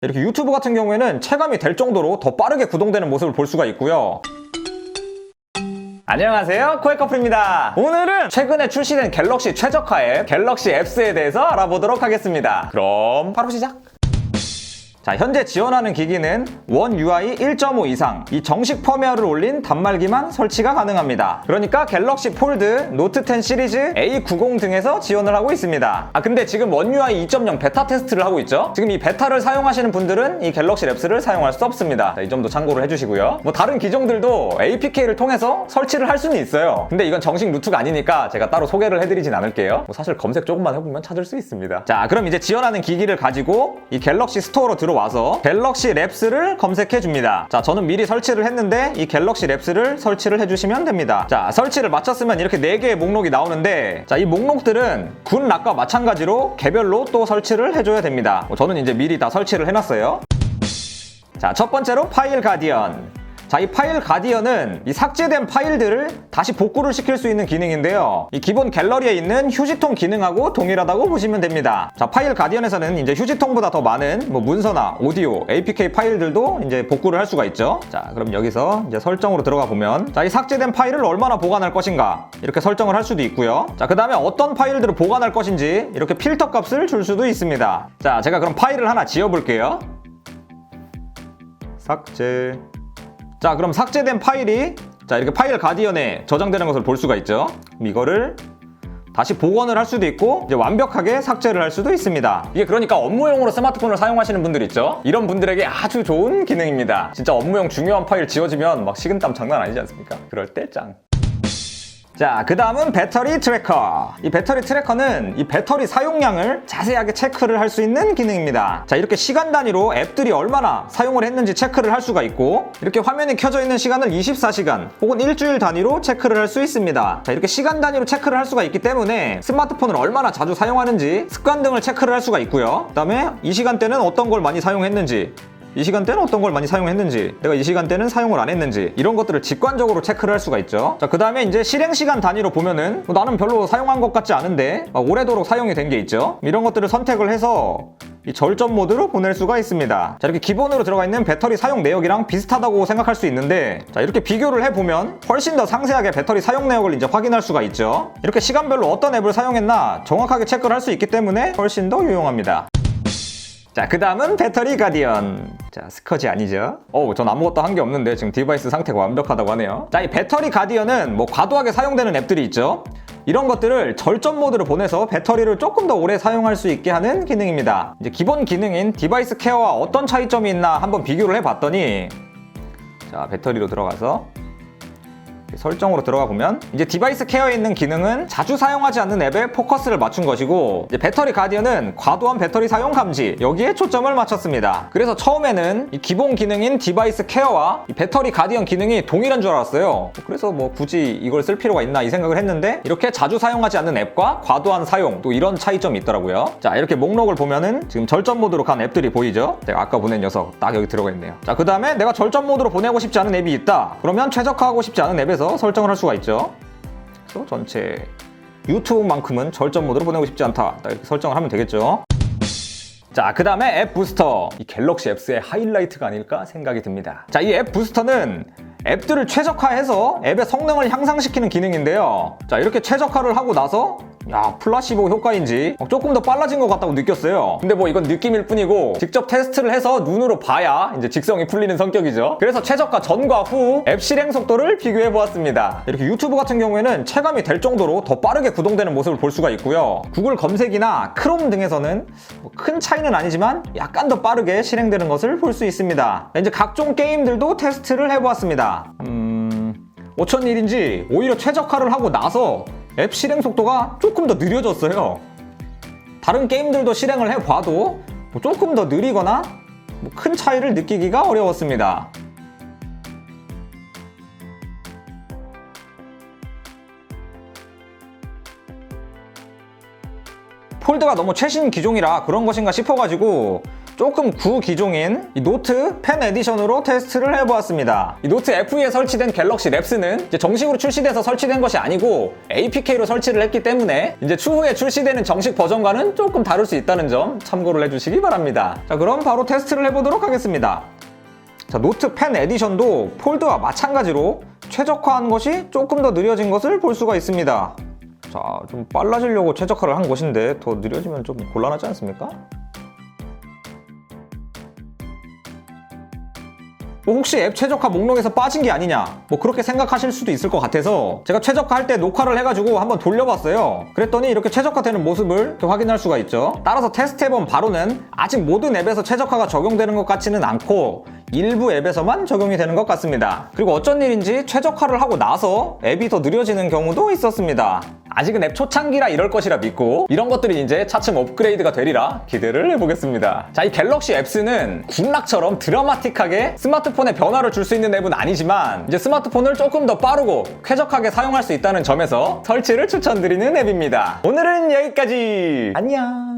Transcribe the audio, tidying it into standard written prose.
이렇게 유튜브 같은 경우에는 체감이 될 정도로 더 빠르게 구동되는 모습을 볼 수가 있고요. 안녕하세요, 코에커플입니다. 오늘은 최근에 출시된 갤럭시 최적화 앱 갤럭시 앱스에 대해서 알아보도록 하겠습니다. 그럼 바로 시작! 자, 현재 지원하는 기기는 원 UI 1.5 이상 이 정식 펌웨어를 올린 단말기만 설치가 가능합니다. 그러니까 갤럭시 폴드, 노트 10 시리즈, A90 등에서 지원을 하고 있습니다. 근데 지금 원 UI 2.0 베타 테스트를 하고 있죠. 지금 이 베타를 사용하시는 분들은 이 갤럭시 랩스를 사용할 수 없습니다. 자, 이 점도 참고를 해주시고요. 다른 기종들도 APK를 통해서 설치를 할 수는 있어요. 근데 이건 정식 루트가 아니니까 제가 따로 소개를 해드리진 않을게요. 사실 검색 조금만 해보면 찾을 수 있습니다. 자, 그럼 이제 지원하는 기기를 가지고 이 갤럭시 스토어로 들어와서 갤럭시 랩스를 검색해 줍니다. 자, 저는 미리 설치를 했는데 이 갤럭시 랩스를 설치를 해주시면 됩니다. 자, 설치를 마쳤으면 이렇게 4개의 목록이 나오는데, 자, 이 목록들은 군 락과 마찬가지로 개별로 또 설치를 해줘야 됩니다. 저는 이제 미리 다 설치를 해놨어요. 자, 첫 번째로 파일 가디언. 자, 이 파일 가디언은 이 삭제된 파일들을 다시 복구를 시킬 수 있는 기능인데요. 이 기본 갤러리에 있는 휴지통 기능하고 동일하다고 보시면 됩니다. 자, 파일 가디언에서는 이제 휴지통보다 더 많은 문서나 오디오, APK 파일들도 이제 복구를 할 수가 있죠. 자, 그럼 여기서 이제 설정으로 들어가 보면, 자, 이 삭제된 파일을 얼마나 보관할 것인가 이렇게 설정을 할 수도 있고요. 자, 그 다음에 어떤 파일들을 보관할 것인지 이렇게 필터 값을 줄 수도 있습니다. 자, 제가 그럼 파일을 하나 지워볼게요. 삭제. 자, 그럼 삭제된 파일이 이렇게 파일 가디언에 저장되는 것을 볼 수가 있죠. 그럼 이거를 다시 복원을 할 수도 있고 이제 완벽하게 삭제를 할 수도 있습니다. 이게 그러니까 업무용으로 스마트폰을 사용하시는 분들 있죠. 이런 분들에게 아주 좋은 기능입니다. 진짜 업무용 중요한 파일 지워지면 막 식은땀 장난 아니지 않습니까? 그럴 때 짱. 자, 그 다음은 배터리 트래커. 이 배터리 트래커는 이 배터리 사용량을 자세하게 체크를 할 수 있는 기능입니다. 자, 이렇게 시간 단위로 앱들이 얼마나 사용을 했는지 체크를 할 수가 있고, 이렇게 화면이 켜져 있는 시간을 24시간 혹은 일주일 단위로 체크를 할 수 있습니다. 자, 이렇게 시간 단위로 체크를 할 수가 있기 때문에 스마트폰을 얼마나 자주 사용하는지 습관 등을 체크를 할 수가 있고요. 그 다음에 이 시간대는 어떤 걸 많이 사용했는지, 이 시간대는 어떤 걸 많이 사용했는지, 내가 이 시간대는 사용을 안 했는지, 이런 것들을 직관적으로 체크를 할 수가 있죠. 자, 그 다음에 이제 실행시간 단위로 보면은 나는 별로 사용한 것 같지 않은데 오래도록 사용이 된 게 있죠. 이런 것들을 선택을 해서 이 절전 모드로 보낼 수가 있습니다. 자, 이렇게 기본으로 들어가 있는 배터리 사용 내역이랑 비슷하다고 생각할 수 있는데, 자, 이렇게 비교를 해보면 훨씬 더 상세하게 배터리 사용 내역을 이제 확인할 수가 있죠. 이렇게 시간별로 어떤 앱을 사용했나 정확하게 체크를 할 수 있기 때문에 훨씬 더 유용합니다. 자, 그 다음은 배터리 가디언. 자, 스커지 아니죠? 전 아무것도 한 게 없는데 지금 디바이스 상태가 완벽하다고 하네요. 자, 이 배터리 가디언은 과도하게 사용되는 앱들이 있죠. 이런 것들을 절전 모드로 보내서 배터리를 조금 더 오래 사용할 수 있게 하는 기능입니다. 이제 기본 기능인 디바이스 케어와 어떤 차이점이 있나 한번 비교를 해봤더니, 자, 배터리로 들어가서 설정으로 들어가 보면 이제 디바이스 케어에 있는 기능은 자주 사용하지 않는 앱에 포커스를 맞춘 것이고, 이제 배터리 가디언은 과도한 배터리 사용 감지, 여기에 초점을 맞췄습니다. 그래서 처음에는 이 기본 기능인 디바이스 케어와 이 배터리 가디언 기능이 동일한 줄 알았어요. 그래서 굳이 이걸 쓸 필요가 있나 이 생각을 했는데, 이렇게 자주 사용하지 않는 앱과 과도한 사용, 또 이런 차이점이 있더라고요. 자, 이렇게 목록을 보면은 지금 절전 모드로 간 앱들이 보이죠? 제가 아까 보낸 녀석 딱 여기 들어가 있네요. 자, 그 다음에 내가 절전 모드로 보내고 싶지 않은 앱이 있다, 그러면 최적화하고 싶지 않은 앱에서 설정을 할 수가 있죠. 그래서 전체 유튜브만큼은 절전 모드로 보내고 싶지 않다, 이렇게 설정을 하면 되겠죠. 자, 그 다음에 앱 부스터. 이 갤럭시 앱스의 하이라이트가 아닐까 생각이 듭니다. 자, 이 앱 부스터는 앱들을 최적화해서 앱의 성능을 향상시키는 기능인데요. 자, 이렇게 최적화를 하고 나서 플라시보 효과인지 조금 더 빨라진 것 같다고 느꼈어요. 근데 이건 느낌일 뿐이고 직접 테스트를 해서 눈으로 봐야 이제 직성이 풀리는 성격이죠. 그래서 최저가 전과 후 앱 실행 속도를 비교해 보았습니다. 이렇게 유튜브 같은 경우에는 체감이 될 정도로 더 빠르게 구동되는 모습을 볼 수가 있고요. 구글 검색이나 크롬 등에서는 큰 차이는 아니지만 약간 더 빠르게 실행되는 것을 볼 수 있습니다. 이제 각종 게임들도 테스트를 해보았습니다. 어쩐 일인지 오히려 최적화를 하고 나서 앱 실행 속도가 조금 더 느려졌어요. 다른 게임들도 실행을 해봐도 조금 더 느리거나 큰 차이를 느끼기가 어려웠습니다. 폴드가 너무 최신 기종이라 그런 것인가 싶어가지고 조금 구기종인 이 노트 펜 에디션으로 테스트를 해보았습니다. 이 노트 FE에 설치된 갤럭시 랩스는 이제 정식으로 출시돼서 설치된 것이 아니고 APK로 설치를 했기 때문에 이제 추후에 출시되는 정식 버전과는 조금 다를 수 있다는 점 참고를 해주시기 바랍니다. 자, 그럼 바로 테스트를 해보도록 하겠습니다. 자, 노트 펜 에디션도 폴드와 마찬가지로 최적화한 것이 조금 더 느려진 것을 볼 수가 있습니다. 자, 좀 빨라지려고 최적화를 한 것인데 더 느려지면 좀 곤란하지 않습니까? 뭐 혹시 앱 최적화 목록에서 빠진 게 아니냐, 뭐 그렇게 생각하실 수도 있을 것 같아서 제가 최적화할 때 녹화를 해가지고 한번 돌려봤어요. 그랬더니 이렇게 최적화되는 모습을 이렇게 확인할 수가 있죠. 따라서 테스트해본 바로는 아직 모든 앱에서 최적화가 적용되는 것 같지는 않고 일부 앱에서만 적용이 되는 것 같습니다. 그리고 어쩐 일인지 최적화를 하고 나서 앱이 더 느려지는 경우도 있었습니다. 아직은 앱 초창기라 이럴 것이라 믿고 이런 것들이 이제 차츰 업그레이드가 되리라 기대를 해보겠습니다. 자, 이 갤럭시 앱스는 굿락처럼 드라마틱하게 스마트폰에 변화를 줄 수 있는 앱은 아니지만 이제 스마트폰을 조금 더 빠르고 쾌적하게 사용할 수 있다는 점에서 설치를 추천드리는 앱입니다. 오늘은 여기까지. 안녕.